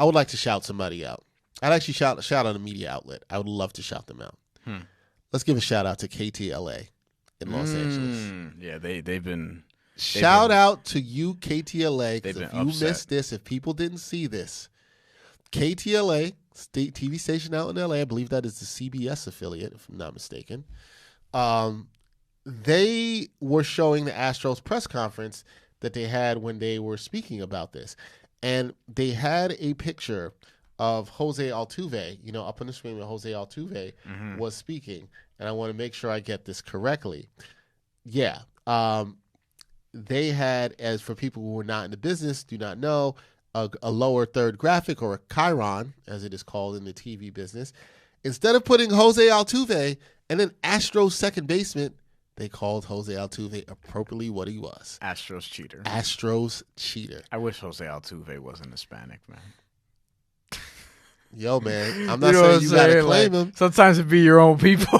would like to shout somebody out. I'd actually shout out a media outlet. I would love to shout them out. Let's give a shout out to KTLA in Los Angeles. Yeah, they've been. Shout out to you, KTLA. Because if you upset. missed this, if people didn't see this, KTLA, state TV station out in LA, I believe that is the CBS affiliate, if I'm not mistaken. They were showing the Astros press conference that they had when they were speaking about this. And they had a picture of Jose Altuve, up on the screen when Jose Altuve was speaking. And I want to make sure I get this correctly. Yeah. They had, as for people who were not in the business, do not know, a lower third graphic, or a chyron, as it is called in the TV business. Instead of putting Jose Altuve and then Astros second baseman, they called Jose Altuve appropriately what he was. Astros cheater. Astros cheater. I wish Jose Altuve wasn't Hispanic, man. Yo, man, I'm not saying you got to claim him. Sometimes it be your own people.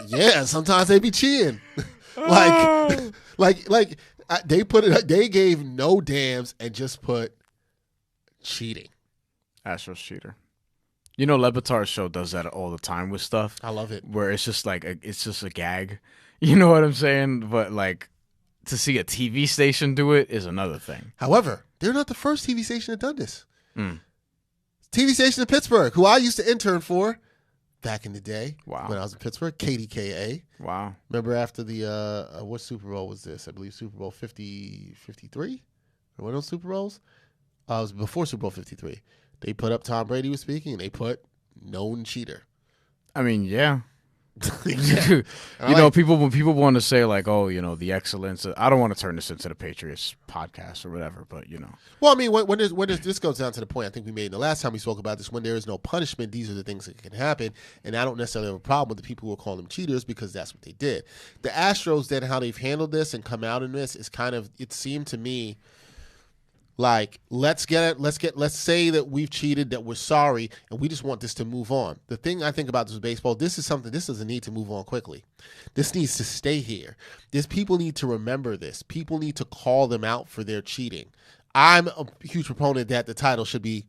Yeah, sometimes they be cheating. They gave no damns and just put cheating. Astros cheater. Le Batard's show does that all the time with stuff. I love it. Where it's just like it's just a gag. You know what I'm saying? But like to see a TV station do it is another thing. However, they're not the first TV station that done this. TV station in Pittsburgh, who I used to intern for back in the day. Wow. When I was in Pittsburgh, KDKA. Wow. Remember after the what Super Bowl was this? I believe Super Bowl 53 or one of those Super Bowls. It was before Super Bowl 53. They put up Tom Brady was speaking, and they put known cheater. I mean, yeah. Yeah. When people want to say like, oh, the excellence. I don't want to turn this into the Patriots podcast or whatever, but Well, I mean, when this goes down to the point I think we made the last time we spoke about this. When there is no punishment, these are the things that can happen, and I don't necessarily have a problem with the people who will call them cheaters because that's what they did. The Astros, then, how they've handled this and come out in this is kind of, it seemed to me like, let's say that we've cheated, that we're sorry, and we just want this to move on. The thing I think about this with baseball, this doesn't need to move on quickly. This needs to stay here. People need to remember this. People need to call them out for their cheating. I'm a huge proponent that the title should be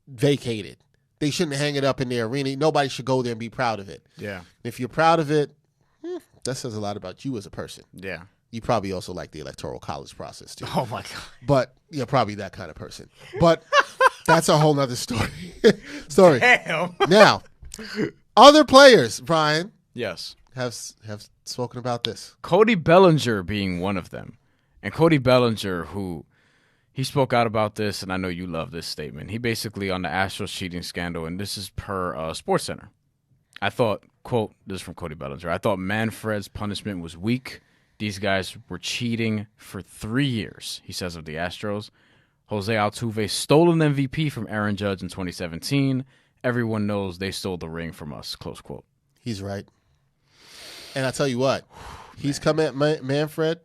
vacated. They shouldn't hang it up in their arena. Nobody should go there and be proud of it. Yeah. If you're proud of it, that says a lot about you as a person. Yeah. You probably also like the electoral college process, too. Oh, my God. But you're probably that kind of person. But that's a whole nother story. Damn. Now, other players, Brian, Yes. have spoken about this. Cody Bellinger being one of them. And Cody Bellinger, who he spoke out about this, and I know you love this statement. He basically, on the Astros cheating scandal, and this is per SportsCenter. I thought, quote, this is from Cody Bellinger, I thought Manfred's punishment was weak. These guys were cheating for 3 years, he says of the Astros. Jose Altuve stole an MVP from Aaron Judge in 2017. Everyone knows they stole the ring from us, close quote. He's right. And I tell you what, he's come at Manfred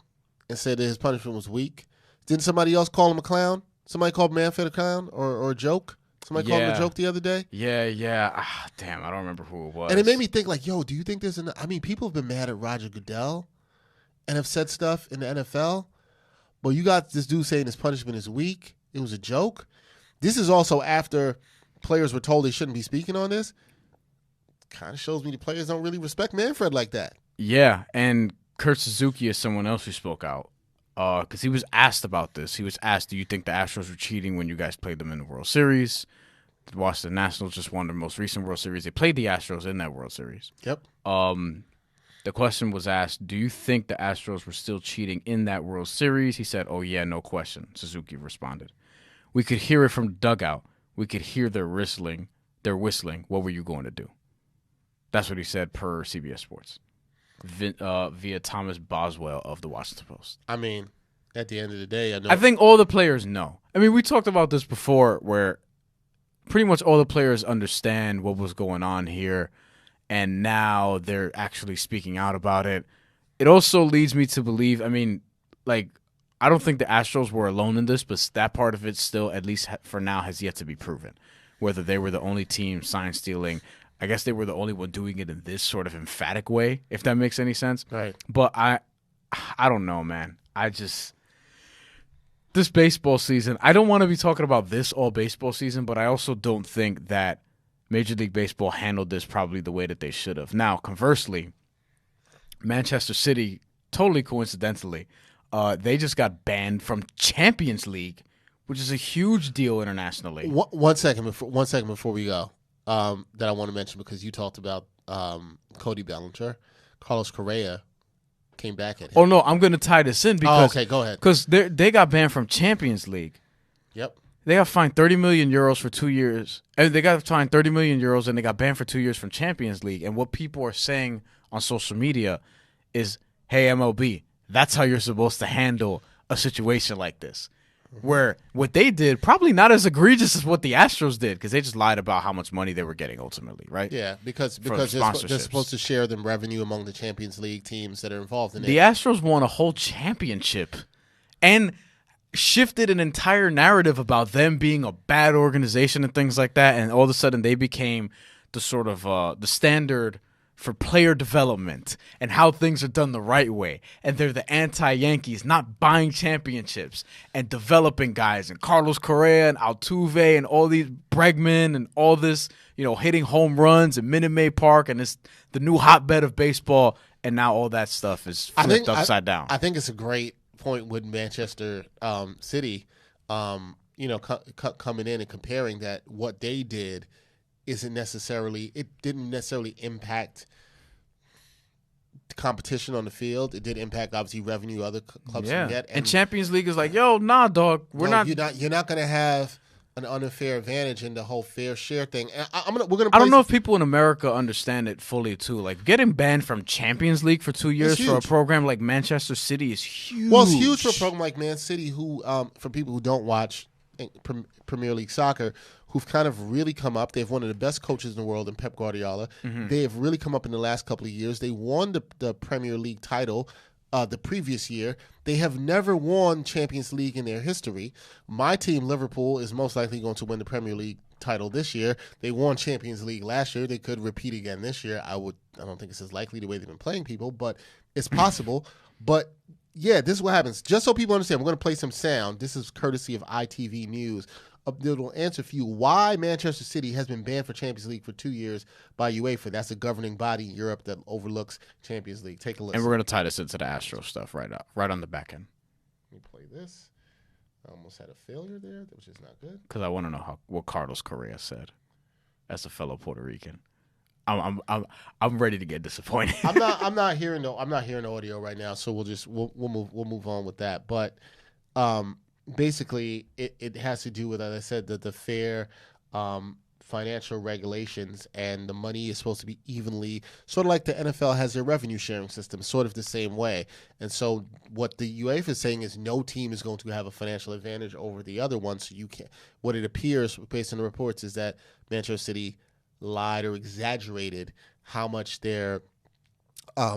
and said that his punishment was weak. Didn't somebody else call him a clown? Somebody called Manfred a clown or a joke? Somebody called him a joke the other day? Yeah. Damn, I don't remember who it was. And it made me think like, yo, do you think there's people have been mad at Roger Goodell and have said stuff in the NFL. But you got this dude saying his punishment is weak. It was a joke. This is also after players were told they shouldn't be speaking on this. Kind of shows me the players don't really respect Manfred like that. Yeah, and Kurt Suzuki is someone else who spoke out because he was asked about this. He was asked, do you think the Astros were cheating when you guys played them in the World Series? The Washington Nationals just won their most recent World Series. They played the Astros in that World Series. Yep. The question was asked, do you think the Astros were still cheating in that World Series? He said, oh, yeah, no question. Suzuki responded. We could hear it from the dugout. We could hear their whistling. What were you going to do? That's what he said per CBS Sports via Thomas Boswell of the Washington Post. I mean, at the end of the day, I think all the players know. I mean, we talked about this before where pretty much all the players understand what was going on here. And now they're actually speaking out about it. It also leads me to believe, I mean, like, I don't think the Astros were alone in this, but that part of it still, at least for now, has yet to be proven. Whether they were the only team sign stealing, I guess they were the only one doing it in this sort of emphatic way, if that makes any sense. Right. But I don't know, man. this baseball season, I don't want to be talking about this all baseball season, but I also don't think that Major League Baseball handled this probably the way that they should have. Now, conversely, Manchester City, totally coincidentally, they just got banned from Champions League, which is a huge deal internationally. One second before we go, that I want to mention, because you talked about Cody Bellinger. Carlos Correa came back at him. Oh, no, I'm going to tie this in because okay, go ahead. Because they got banned from Champions League. Yep. They got fined 30 million euros for 2 years. And they got fined 30 million euros and they got banned for 2 years from Champions League. And what people are saying on social media is, hey, MLB, that's how you're supposed to handle a situation like this. Where what they did, probably not as egregious as what the Astros did, because they just lied about how much money they were getting ultimately, right? Yeah, because they're supposed to share them revenue among the Champions League teams that are involved in it. The Astros won a whole championship and shifted an entire narrative about them being a bad organization and things like that, and all of a sudden they became the sort of the standard for player development and how things are done the right way. And they're the anti-Yankees, not buying championships and developing guys. And Carlos Correa and Altuve and all these Bregman and all this, hitting home runs at Minute Maid Park and it's the new hotbed of baseball. And now all that stuff is flipped upside down. I think it's a great point with Manchester City, coming in and comparing that what they did didn't necessarily impact the competition on the field. It did impact, obviously, revenue other clubs can get. And Champions League is like, yo, nah, dog, we're not. You're not going to have an unfair advantage in the whole fair share thing. And I don't know if people in America understand it fully too. Like getting banned from Champions League for 2 years for a program like Manchester City is huge. Well, it's huge for a program like Man City, who, for people who don't watch Premier League soccer, who've kind of really come up. They have one of the best coaches in the world in Pep Guardiola. Mm-hmm. They have really come up in the last couple of years. They won the Premier League title the previous year. They have never won Champions League in their history. My team, Liverpool, is most likely going to win the Premier League title this year. They won Champions League last year. They could repeat again this year. I don't think it's as likely the way they've been playing people, but it's possible. But yeah, this is what happens. Just so people understand, we're going to play some sound. This is courtesy of ITV News. It'll answer for you why Manchester City has been banned for Champions League for 2 years by UEFA. That's a governing body in Europe that overlooks Champions League. Take a listen. And we're going to tie this into the Astros stuff right on the back end. Let me play this. I almost had a failure there, which is not good. Because I want to know what Carlos Correa said as a fellow Puerto Rican. I'm ready to get disappointed. I'm not hearing the audio right now, so we'll move on with that. But basically, it has to do with, as I said, the fair financial regulations, and the money is supposed to be evenly, sort of like the NFL has their revenue sharing system, sort of the same way. And so what the UEFA is saying is no team is going to have a financial advantage over the other one. So you can't. What it appears, based on the reports, is that Manchester City lied or exaggerated how much their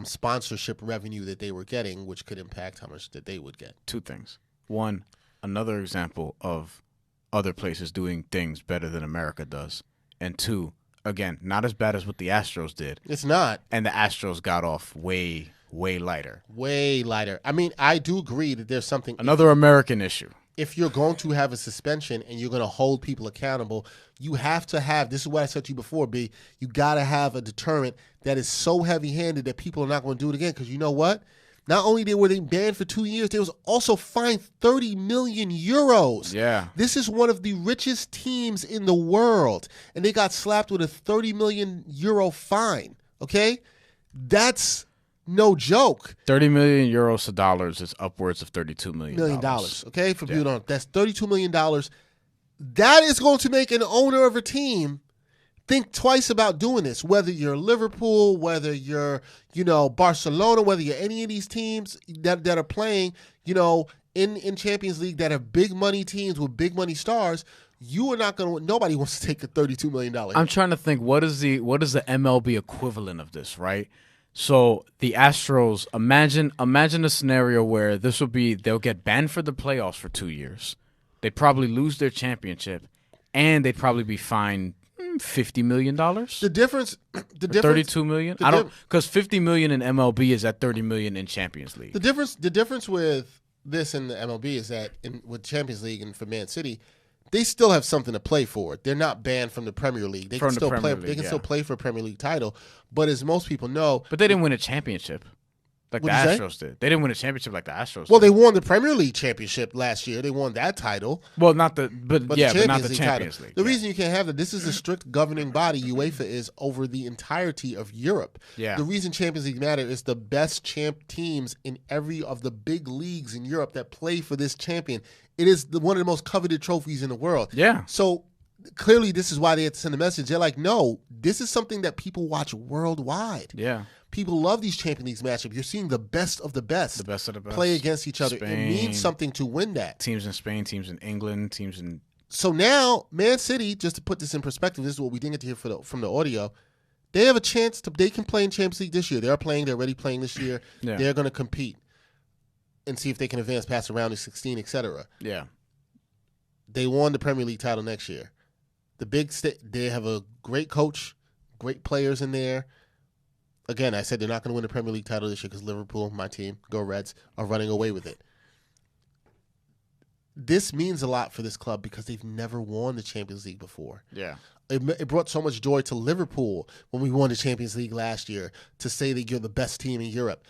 sponsorship revenue that they were getting, which could impact how much that they would get. Two things. One, another example of other places doing things better than America does. And two, again, not as bad as what the Astros did. It's not. And the Astros got off way, way lighter. Way lighter. I mean, I do agree that there's something. Another American issue. If you're going to have a suspension and you're going to hold people accountable, you have to have, this is what I said to you before, B, you got to have a deterrent that is so heavy-handed that people are not going to do it again. Because you know what? Not only were they banned for 2 years, they was also fined 30 million euros. Yeah. This is one of the richest teams in the world, and they got slapped with a 30 million euro fine, okay? That's no joke. 30 million euros to dollars is upwards of $32 million. Okay? For people don't, that's $32 million. That is going to make an owner of a team think twice about doing this, whether you're Liverpool, whether you're, Barcelona, whether you're any of these teams that are playing, in Champions League that have big money teams with big money stars. You are not going to. Nobody wants to take a $32 million. I'm trying to think, what is the MLB equivalent of this, right? So the Astros, imagine a scenario where they'll get banned for the playoffs for 2 years. They'd probably lose their championship, and they'd probably be fined $50 million. The difference, $32 million. I don't, because $50 million in MLB is at $30 million in Champions League. The difference with this in the MLB is that with Champions League and for Man City, they still have something to play for. They're not banned from the Premier League. They can still play. They can still play for a Premier League title. But as most people know, but they didn't win a championship. Like the Astros did. They didn't win a championship like the Astros Well, did. they won the Premier League championship last year. They won that title. Well, not the but not the League Champions League. The reason you can't have that, this is a strict governing body, UEFA is, over the entirety of Europe. Yeah. The reason Champions League matter is the best teams in every of the big leagues in Europe that play for this champion. It is one of the most coveted trophies in the world. Yeah. So clearly this is why they had to send a message. They're like, no, this is something that people watch worldwide. Yeah. People love these Champions League matchups. You're seeing the best of the best. Play against each other. Spain, it means something to win that. Teams in Spain, teams in England, teams in... So now, Man City, just to put this in perspective, this is what we didn't get to hear from the audio. They have a chance they can play in Champions League this year. They're already playing this year. Yeah. They're going to compete and see if they can advance past the round of 16, etc. Yeah. They won the Premier League title next year. They have a great coach, great players in there. Again, I said they're not going to win the Premier League title this year because Liverpool, my team, go Reds, are running away with it. This means a lot for this club because they've never won the Champions League before. Yeah. It brought so much joy to Liverpool when we won the Champions League last year to say that you're the best team in Europe.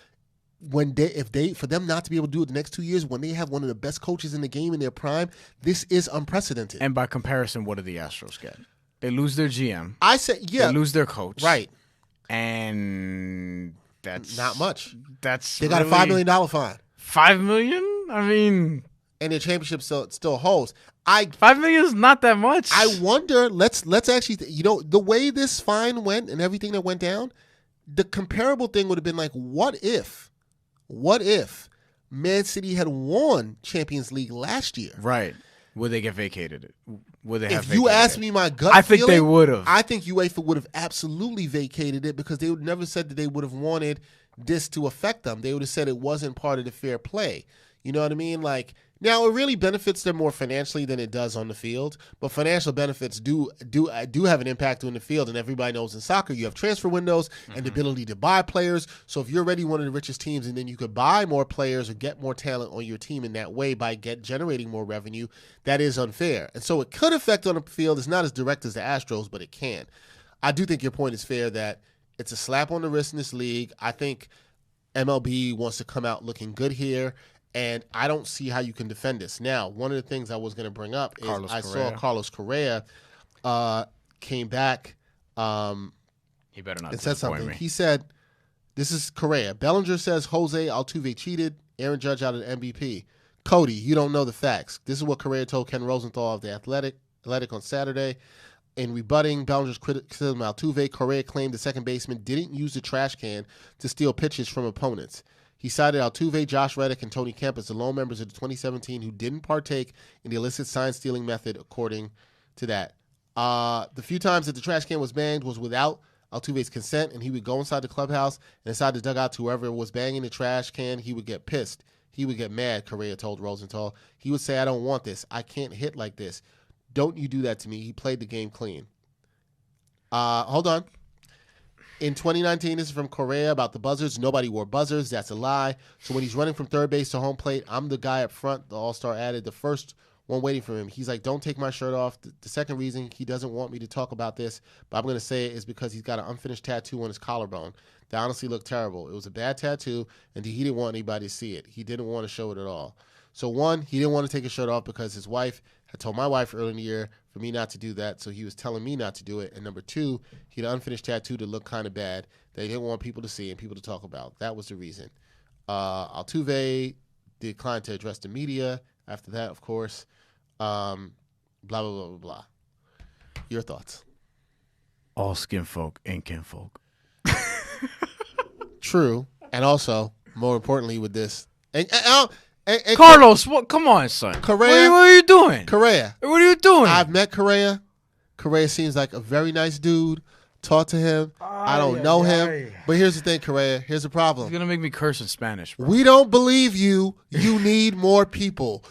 For them not to be able to do it the next 2 years when they have one of the best coaches in the game in their prime, this is unprecedented. And by comparison, what do the Astros get? They lose their GM. They lose their coach. Right. And that's not much. They got a $5 million fine. $5 million? I mean, and their championship still holds. $5 million is not that much. I wonder. Let's actually, the way this fine went and everything that went down, the comparable thing would have been like, what if Man City had won Champions League last year? Right. Would they get vacated? If you ask me my gut I think feeling, they would have. I think UEFA would have absolutely vacated it because they would never said that they would have wanted this to affect them. They would have said it wasn't part of the fair play. You know what I mean? Like, now it really benefits them more financially than it does on the field, but financial benefits do have an impact on the field. And everybody knows in soccer you have transfer windows and the ability to buy players. So if you're already one of the richest teams and then you could buy more players or get more talent on your team in that way by generating more revenue, that is unfair. And so it could affect on the field. It's not as direct as the Astros, but it can. I do think your point is fair that it's a slap on the wrist in this league. I think MLB wants to come out looking good here. And I don't see how you can defend this. Now, one of the things I was going to bring up is saw Carlos Correa came back he better not and said something. He said, this is Correa. Bellinger says Jose Altuve cheated. Aaron Judge out of the MVP. Cody, you don't know the facts. This is what Correa told Ken Rosenthal of the Athletic on Saturday. In rebutting Bellinger's criticism of Altuve, Correa claimed the second baseman didn't use the trash can to steal pitches from opponents. He cited Altuve, Josh Reddick, and Tony Kemp as the lone members of the 2017 who didn't partake in the illicit sign-stealing method, according to that. The few times that the trash can was banged was without Altuve's consent, and he would go inside the clubhouse and inside the dugout to whoever was banging the trash can. He would get pissed. He would get mad, Correa told Rosenthal. He would say, I don't want this. I can't hit like this. Don't you do that to me. He played the game clean. Hold on. In 2019, this is from Correa about the buzzers. Nobody wore buzzers. That's a lie. So when he's running from third base to home plate, I'm the guy up front, the all-star added, the first one waiting for him. He's like, don't take my shirt off. The second reason he doesn't want me to talk about this, but I'm going to say it, is because he's got an unfinished tattoo on his collarbone. That honestly looked terrible. It was a bad tattoo, and he didn't want anybody to see it. He didn't want to show it at all. So one, he didn't want to take his shirt off because his wife had told my wife earlier in the year for me not to do that, so he was telling me not to do it. And number two, he had an unfinished tattoo that looked kind of bad that he didn't want people to see and people to talk about. That was the reason. Altuve declined to address the media after that, of course. Blah, blah, blah, blah, blah. Your thoughts? All skin folk ain't kin folk. True. And also, more importantly with this, and Carlos, what? Come on, son. Correa, what are you doing? Correa. What are you doing? I've met Correa. Correa seems like a very nice dude. Talk to him. I don't know him. But here's the thing, Correa. Here's the problem. He's going to make me curse in Spanish, bro. We don't believe you. You need more people.